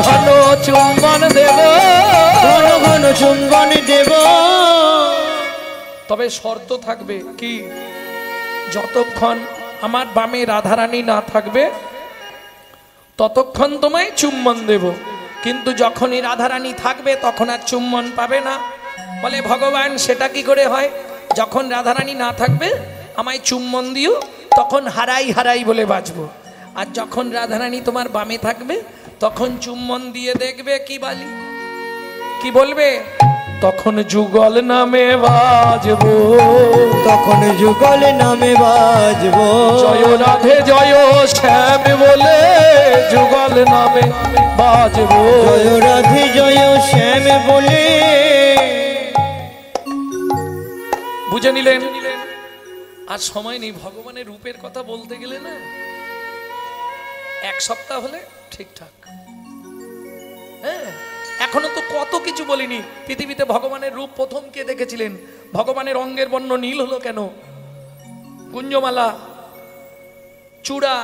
S1: ঘন চুম্বন দেব,
S2: ঘন ঘন চুম্বন দেব।
S1: তবে শর্ত থাকবে। কি? যতক্ষণ আমার বামে রাধারানী না থাকবে ততক্ষণ তোমায় চুম্বন দেব, কিন্তু যখনই রাধারানী থাকবে তখন আর চুম্বন পাবে না। বলে ভগবান সেটা কি করে হয়? যখন রাধারানী না থাকবে আমায় চুম্বন দিও, তখন হারাই হারাই বলে বাঁচবো। আর যখন রাধারানী তোমার বামে থাকবে তখন চুম্বন দিয়ে দেখবে কি বালি, কি বলবে? তখন যুগল নামে বাজবো,
S2: তখন যুগল নামে বাজবো।
S1: জয় রাধে জয় শ্যাম বলে যুগল নামে বাজবো,
S2: জয় রাধে জয় শ্যাম বলে।
S1: বুঝে নিলেন? আর সময় নেই, ভগবানের রূপের কথা বলতে গেলে না 1 সপ্তাহ হলে ঠিকঠাক। হ্যাঁ, এখনো তো কত কিছু বলিনি। পৃথিবীতে ভগবানের রূপ প্রথম কে দেখেছিলেন? ভগবানের অঙ্গের বর্ণ নীল হলো কেন? কুঞ্জমালা, চূড়া,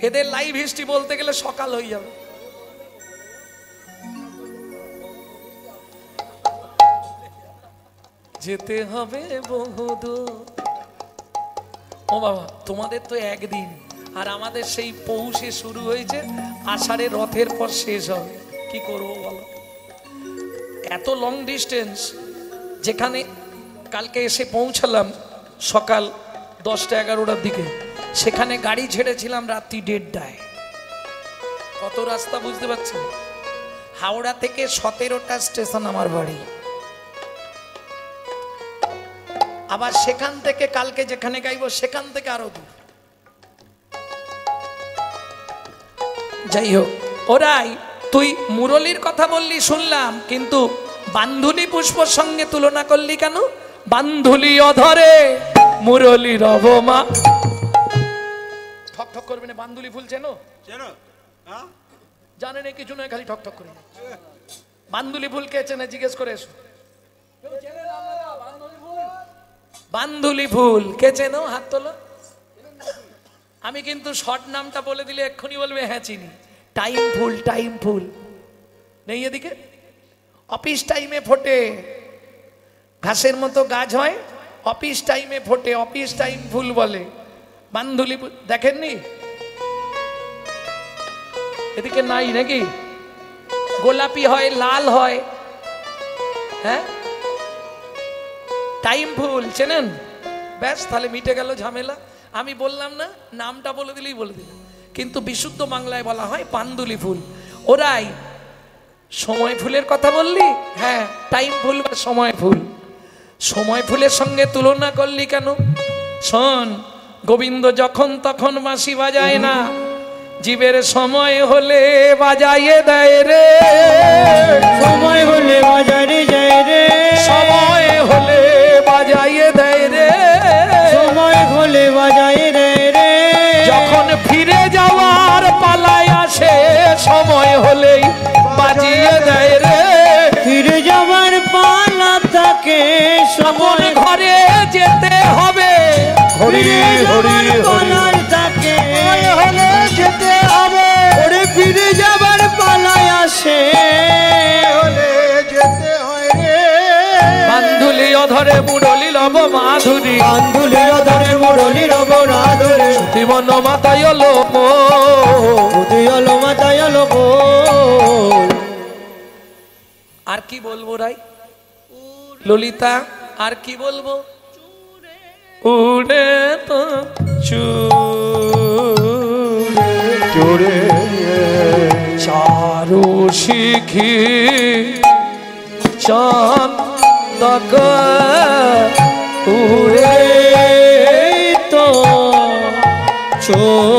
S1: এদের লাইভ হিস্ট্রি বলতে গেলে সকাল হয়ে যাবে। যেতে হবে বহুদূর। ও বাবা, তোমাদের তো একদিন, আর আমাদের সেই পৌষে শুরু হয়েছে, আষাঢ়ে রথের পর শেষ হবে। কি করবো বলো? এত লং ডিস্টেন্স, যেখানে কালকে এসে পৌঁছালাম সকাল 10টা-11টার দিকে, সেখানে গাড়ি ছেড়েছিলাম রাত্রি 1:30টায়। কত রাস্তা বুঝতে পারছেন? হাওড়া থেকে 17টা স্টেশন আমার বাড়ি। আবার সেখান থেকে কালকে যেখানে গাইব সেখান থেকে আরো দূর। যাই হোক, ওরাই তুই মুরলীর কথা বললি শুনলাম, কিন্তু বান্ধুলি পুষ্পর সঙ্গে তুলনা করলি কেন? বান্ধুলি অধরে মুরলী রবমা। ঠক ঠক করবে না, বান্ধুলি ফুল চেনো? জানে না কিছু নয়, খালি ঠক ঠক করে যাচ্ছে। বান্দুলি ফুল কে চেনে জিজ্ঞেস করে এসো। বান্দুলি ফুল কে চেনো? হাত তোলো। আমি কিন্তু শর্ট নামটা বলে দিলে এক্ষুনি বলবে হ্যাঁ চিনি। টাইম ফুল, টাইম ফুল নেই এদিকে? অফিস টাইমে ফোটে, ঘাসের মতো গাছ হয়, অফিস টাইমে ফোটে, অফিস টাইম ফুল বলে। বান্দুলি ফুল দেখেননি? এদিকে নাই নাকি? গোলাপি হয়, লাল হয়। হ্যাঁ, টাইম ফুল চেনেন? ব্যাস, তাহলে মিটে গেল ঝামেলা। আমি বললাম না, নামটা বলে দিলেই বলে দিলাম। কিন্তু বিশুদ্ধ বাংলায় বলা হয় পান্ডুলি ফুল। ওরাই সময় ফুলের কথা বললি? হ্যাঁ, টাইম ফুল বা সময় ফুল। সময় ফুলের সঙ্গে তুলনা করলি কেন? শোন, গোবিন্দ যখন তখন বাঁশি বাজায় না, জীবের সময় হলে বাজাইয়ে দেয় রে।
S2: সময় হলে বাজারে যায় রে,
S1: সময় হলে বাজাইয়ে দেয় রে,
S2: সময় হলে বাজায় দেয় রে।
S1: যখন ফিরে যাওয়ার পালায় আসে, সময় হলেই বাজিয়ে দেয় রে।
S2: ফিরে যাবার পালা থাকে,
S1: আপন
S2: সময়
S1: ঘরে যেতে হবে,
S2: ফিরে যাবার পালার থাকে,
S1: হলে যেতে হবে।
S2: ওরে ফিরে যাবার পালায় আসে,
S3: হলে যেতে হয় রে।
S1: বান্ধুলি অধরে মুরলি লব মাধুরী,
S2: আন্দুলির ধরে মুরলি রব রাধরে,
S1: জীবন মাতায় লোক।
S2: উদয়ালো মাতায়ালো গোল।
S1: আর কি বলবো রাই ললিতা, আর কি বলবো? উড়ে তো
S3: চোরে
S1: চারু শিখি চন্দক উড়ে
S2: তো চোরে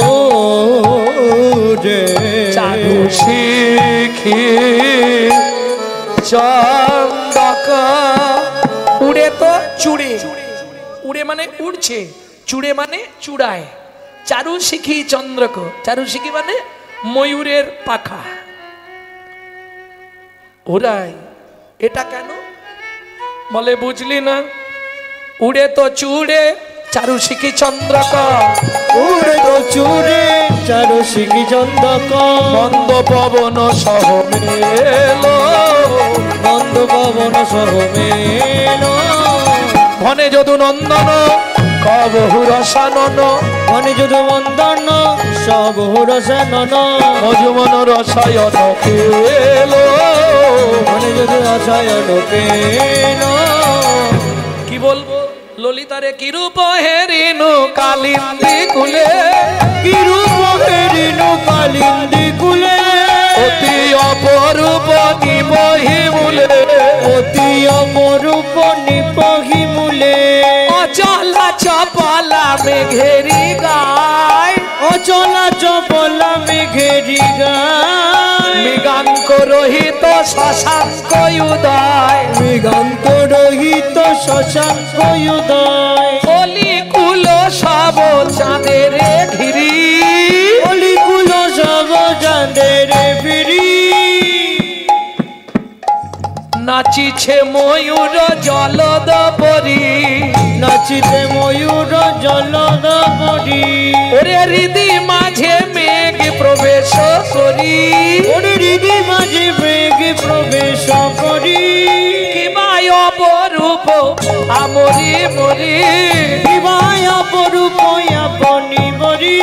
S1: চারু শিখি চন্দক উড়ে তো চুড়ে। উড়ে মানে উড়ছে, চুড়ে মানে চূড়ায়। চারু শিখি চন্দ্রক, চারু শিখি মানে ময়ূরের পাখা। ওরাই এটা কেন বলে বুঝলি না? উড়ে তো চুড়ে চারু শিখি চন্দ্রক,
S2: উড়ে তো চুরে চারু শিখি চন্দক,
S1: মন্দ পবন সহ মেলো,
S2: বন্ধ পবন সহ মেলো,
S1: ঘনে যদু নন্দন কবহু রসানন,
S2: মনে যদু মন্দন সব রসানন,
S1: মজুমন রসায়ন পেলো।
S2: মনে যদু রসায়ন পেলো।
S1: কি বলবো ললিতারে? কিরূপ হেরিনু কালিন্দী কুলে,
S2: কি রূপ হেরিনু কালিন্দী কুলে,
S1: অতি অপরূপ নিবহি মূলে,
S2: অতি অপরূপ নিপহি মূলে,
S1: অচলা চপলা মেঘেরি গায়,
S2: অচলা চপলা মেঘেরি গায়,
S1: মৃগাঙ্ক রহিত শশাঙ্ক উদয়,
S2: মৃগান্ত রহিত শশাঙ্ক উদয়,
S1: অলি কুল সব চাঁদের ঘিরি,
S2: অলিকুল সব চাঁদের ফিরি,
S1: নাচিছে ময়ূর জলদ পরি,
S2: নাচিতে ময়ূর জলদ পরি,
S1: ওরে হৃদি মাঝে মেঘ প্রবেশ করি,
S2: ওরে হৃদি মাঝে মেঘ প্রবেশ করি,
S1: কিবায় অপরূপ আমরি মরি,
S2: বিবাহ অপরূপ আপনি বরি,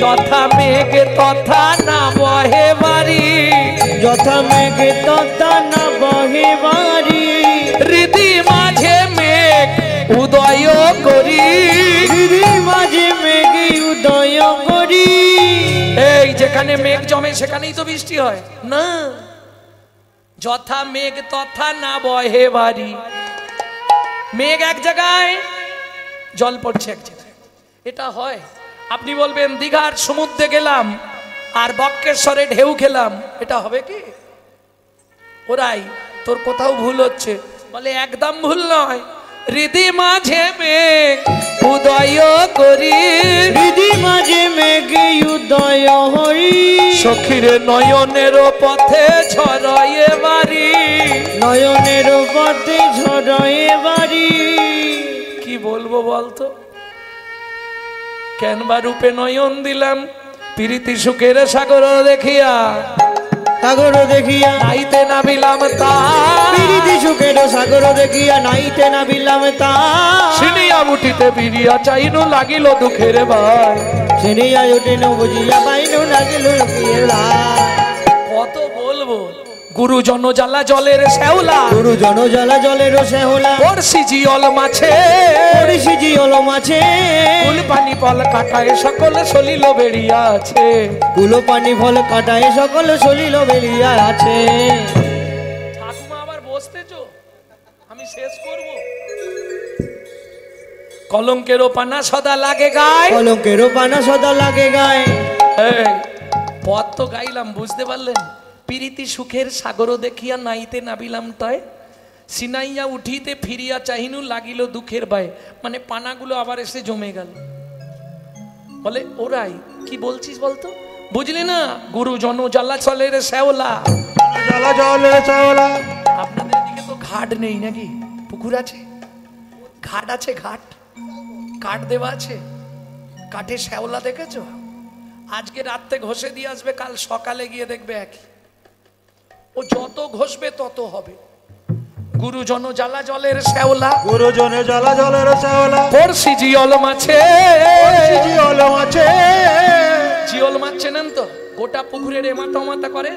S1: যথা মেঘ তথা না বহে বাড়ি,
S2: যথা মেঘ তথা না বহে বাড়ি,
S1: হৃদি মাঝে মেঘ উদয় করি।
S2: হৃদি মাঝে মেঘ উদয় করি।
S1: এই যেখানে মেঘ জমে সেখানেই তো বৃষ্টি হয় না? যথা মেঘ তথা না বহে বাড়ি। মেঘ এক জায়গায়, জল পড়ছে এক জায়গায়, এটা হয়। আপনি বলবেন দীঘার সমুদ্রে গেলাম আর বক্রেশ্বরে ঢেউ খেলাম, এটা হবে কি? ওরাই তোর কোথাও ভুল হচ্ছে বলে, একদম ভুল নয়। হৃদি মাঝে মেঘ উদয় করি
S2: হৃদি মাঝে মেঘে উদয় হরি
S1: সখীর নয়নের পথে ছড়ায়ে বাড়ি
S2: নয়নের পথে ঝরয়ে বাড়ি
S1: কি বলবো বলতো কেনবা রূপে নয়ন দিলাম প্রীতি সুখের সাগর দেখিয়া
S2: সাগর দেখিয়া
S1: নাইতে নামিলাম তা
S2: প্রীতি সুখের সাগর দেখিয়া নাইতে নামিলাম তা
S1: সিনিয়া মুঠিতে বিরিয়া চাইনু লাগিল দুঃখের ভাই
S2: সিনিয়া উঠিন বুঝিয়া পাইনু লাগিল লোকের ভাই
S1: কত বলবো গুরুজন জ্বালা জলের শ্যাওলা
S2: গুরু জনজ্বালা জলের শ্যাওলা
S1: পড়শি জিয়ল মাছে
S2: পড়শি জিয়ল মাছে
S1: কুল পানি পল কাটায় সকল সলিল বেরিয়া আছে
S2: কুলো পানি ফল কাটায় সকল সলিল বেরিয়া আছে
S1: ঠাকুমা আবার বসতেছো আমি শেষ করব কলঙ্কেরও পানা সদা লাগে গায়
S2: কলঙ্কেরও পানা সদা লাগে গায়ে
S1: এই, পদ তো গাইলাম বুঝতে পারলেন প্রীতি সুখের সাগর দেখিয়া নাইতে নাবিলাম তয় সিনাইয়া উঠিতে ফিরিয়া চাহিনু লাগিল দুঃখের ভয় মানে পানাগুলো আবার এসে জমে গেল বলে ওরাই কি বলছিস বলতো বুঝলি না গুরুজন জ্বালা চলের শ্যাওলা
S3: জ্বালা জলে শ্যাওলা
S1: আপনাদের এদিকে তো ঘাট নেই নাকি পুকুর আছে ঘাট আছে ঘাট কাঠ দেওয়া আছে কাঠে শ্যাওলা দেখেছো আজকে রাত্রে ঘষে দিয়ে আসবে কাল সকালে গিয়ে দেখবে একই ও যত ঘষবে তত হবে গুরুজন জ্বালা জলের শ্যাওলা
S3: গুরুজনে জ্বালা জলের শ্যাওলা
S1: পড়শি জিয়ল মাছে
S3: জিয়ল মাছে
S1: জিয়ল মাছ চেনেন তো গোটা পুকুরের এমাথা ওমাথা করে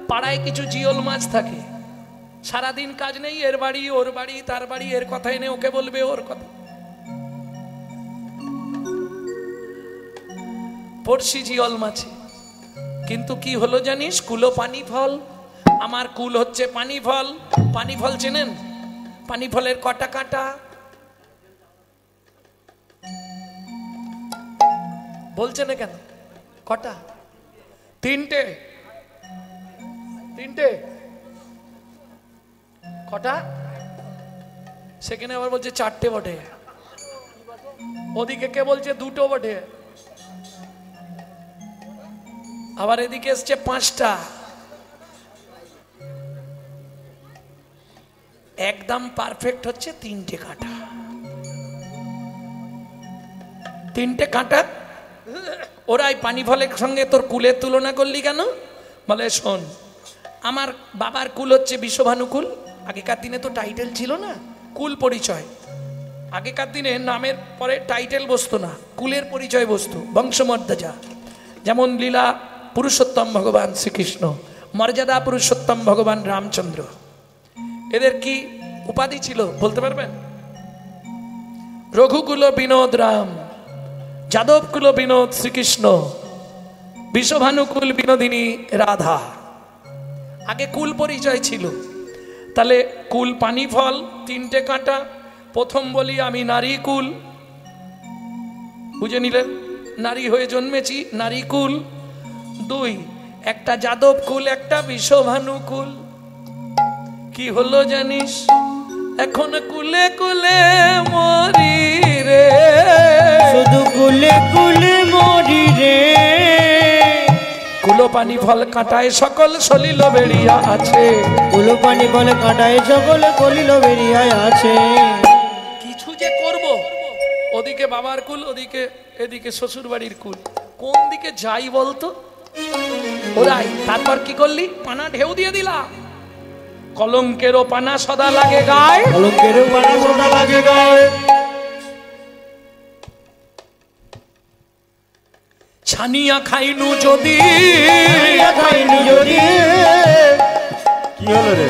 S1: পাড়ায় কিছু জিয়ল মাছ থাকে সারাদিন কাজ নেই এর বাড়ি ওর বাড়ি তার বাড়ি এর কথা এনে ওকে বলবে ওর কথা পড়শি জিয়ল মাছে কিন্তু কি হলো জানিস কুলো পানি ফল আমার কুল হচ্ছে পানি ফল পানি ফল চেনেন পানি ফলের কটা কাটা বলছে না কেন কটা তিনটে তিনটে কটা সেখানে আবার বলছে চারটে বটে ওদিকে কে বলছে দুটো বটে আবার এদিকে এসছে পাঁচটা একদম পারফেক্ট হচ্ছে তিনটে কাঁটা তিনটে কাঁটা ওরাই পানি ফলের সঙ্গে তোর কুলের তুলনা করলি কেন বলে শোন আমার বাবার কুল হচ্ছে বিশ্বভানুকুল আগেকার দিনে তো টাইটেল ছিল না কুল পরিচয় আগেকার দিনে নামের পরে টাইটেল বসতো না কুলের পরিচয় বসতো বংশমর্যাদা যেমন লীলা পুরুষোত্তম ভগবান শ্রীকৃষ্ণ মর্যাদা পুরুষোত্তম ভগবান রামচন্দ্র এদের কি উপাধি ছিল বলতে পারবেন রঘুকুল বিনোদ রাম যাদবকুল বিনোদ শ্রীকৃষ্ণ বিশ্বভানুকুল বিনোদিনী রাধা আগে কুল পরিচয় ছিল তাহলে কুল পানি ফল তিনটে কাঁটা প্রথম বলি আমি নারী কুল বুঝে নিলেন নারী হয়ে জন্মেছি নারী কুল দুই একটা যাদব কুল একটা বিশ্বভানুকুল কি হলো জানিস এখন কুলে কুলে মরি রে
S2: শুধু কুলে কুলে মরি রে
S1: কুলো পানি ফল কাঁটায় সকল সলিল বেরিয়া আছে
S2: কুলো পানি ফল কাটায় সকল কলিল বেরিয়া আছে
S1: কিছু যে করব ওদিকে বাবার কুল ওদিকে এদিকে শ্বশুর বাড়ির কুল কোন দিকে যাই বলতো ওরাই তারপর কি করলি পানা ঢেউ দিয়ে দিলাম কলঙ্কেরও পানা সদা লাগে গায়ে
S2: কলঙ্কেরও পানা সদা লাগে গায়ে
S1: ছানিয়া খাইনু যদি
S2: খাইনি যদি
S3: কি হলো রে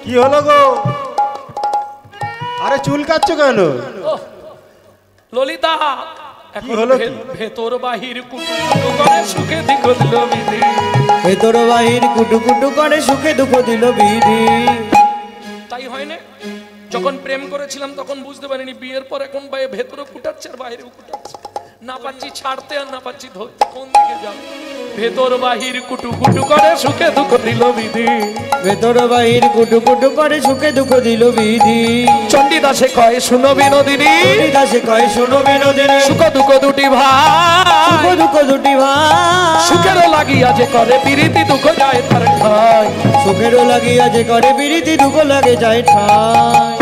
S3: কি হলো গো আরে চুল কাচ্ছ কেন
S1: ওহ, ললিতা এখন
S3: হলো কি?
S1: ভেতর বাহির কুটু কুটু করে সুখে দিক দিল বিধি
S2: ভেতর বাহির কুটু কুটু করে সুখে দুঃখ দিল বিধি
S1: তাই হয় না যখন প্রেম করেছিলাম তখন বুঝতে পারিনি বিয়ের পর এখন ভেতরে কুটাচ্ছে আর বাইরেও কুটাচ্ছে না পাচ্ছি ছাড়তে আর না পাচ্ছি ধরতে, কোন দিকে যাব? ভেতর বাহির কুটু কুটু করে সুখে দুঃখ দিল বিধি,
S2: ভেতর বাহির কুটু কুটু করে সুখে দুঃখ দিল বিধি।
S1: চণ্ডীদাসে কয় শুনো বিনোদিনী,
S2: দাসে কয় শোনো বিনোদিনী,
S1: সুখ দুঃখ দুটি ভাই,
S2: সুখ দুঃখ দুটি ভাই,
S1: সুখেরও লাগিয়া যে করে প্রীতি দুঃখ যায় তার ঠাই।
S2: সুখেরও লাগিয়া যে করে বিরীতি দুঃখ লাগে যায় ঠাই।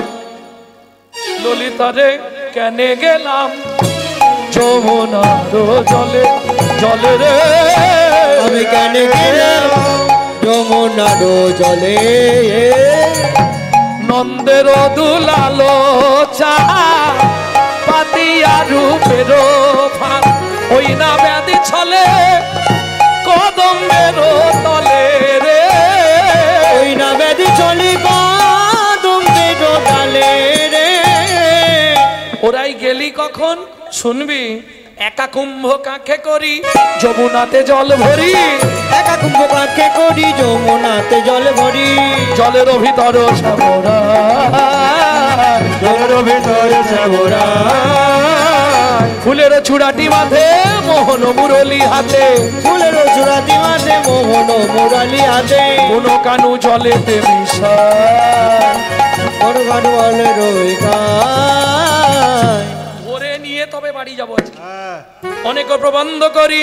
S1: ললিতারে কেনে গেলাম যমুনার জলে, জলে রে
S2: আমি কেন গেলাম যমুনার জলে,
S1: নন্দের দুলালো চা পাতিয়া রূপের ফাঁক, ওই না ব্যাধি ছলে কদমের তলে রে,
S2: ওই না ব্যাধি চলি কদম বেরো ডালে রে।
S1: ওরাই গেলি কখন শুনবি, একা কুম্ভ কাকে করি যমুনাতে জল ভরি,
S2: একা কুম্ভ কাকে করি যমুনাতে জল ভরি,
S1: জলের ভিতর শ্যামরা,
S3: জলের ভিতরে শ্যামরা,
S1: ফুলের চূড়াটি মাথে মোহন মুরলি হাতে,
S2: ফুলের চূড়াতি মাঝে মোহন মুরালি হাতে,
S1: কোন কানু জলেতে মিশা,
S2: পরগান বলে রই গায়।
S1: ধরে নিয়ে তবে বাড়ি যাবো আজকে।
S3: হ্যাঁ
S1: অনেক প্রবন্ধ করি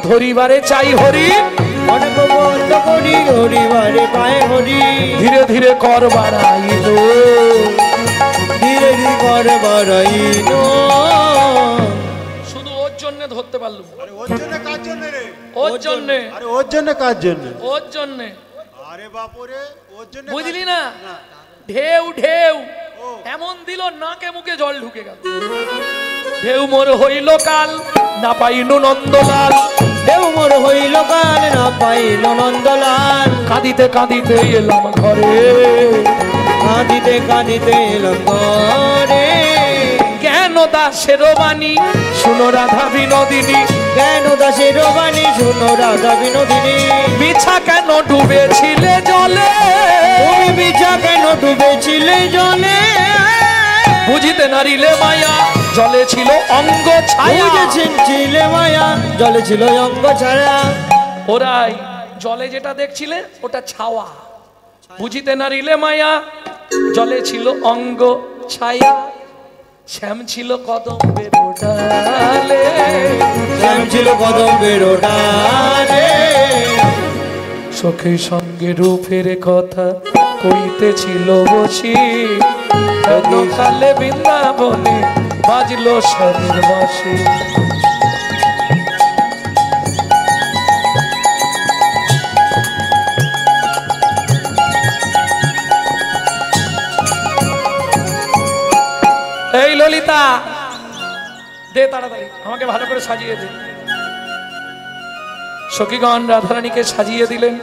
S1: ধরিবারে চাই হরি,
S2: অনেক বন্ধ করি হরিবারে পায়ে হরি,
S1: ধীরে ধীরে কর বাড়াইল,
S2: ধীরে ধীরে করে বাড়াইল।
S1: শুধু ওর জন্য ধরতে পারলুম,
S3: আরে ওর জন্য কার জন্য রে?
S1: ওর জন্য,
S3: আরে ওর জন্য কার জন্য?
S1: ওর জন্য,
S3: আরে বাপুরে ওর জন্য
S1: বুঝলি না? ঢেউ ঢেউ
S3: ও।
S1: এমন দিল নাকে মুখে জল ঢুকে গেল, ঢেউ মোর হইল কাল না পাইনু নন্দলাল,
S2: দেও মোর হইল কাল না পাইল নন্দলাল,
S1: কাঁদিতে কাঁদিতে এলাম ঘরে,
S2: কাঁদিতে কাঁদিতে এলাম ঘরে।
S1: কেন দাসের বাণী শুনো রাধা বিনোদিনী,
S2: কেন দাসের বাণী শুনো রাধা বিনোদিনী,
S1: বিছা কেন ডুবেছিলে জলে,
S2: তুমি বিছা কেন ডুবেছিলে জলে,
S1: বুঝিতে নারিলে মায়া জলে ছিল অঙ্গ ছায়া,
S2: বুঝেছেন ছিলে মায়া জলে ছিল অঙ্গ ছায়া।
S1: ওরাই জলে যেটা দেখছিলে ওটা ছাওয়া, বুঝিতে নারিলে মায়া জলে ছিল অঙ্গ ছায়া, শ্যাম ছিল কদম্বের ডালে,
S2: শ্যাম ছিল কদম্বের ডালে,
S1: সখী সঙ্গে রূপের কথা কইতেছিল বসি, কালে বৃন্দাবনে বাজলো শরীর বাসি। এই ললিতা দে তাড়াতাড়ি আমাকে ভালো করে সাজিয়ে দে। সখীগণ রাধারানীকে সাজিয়ে দিলেন।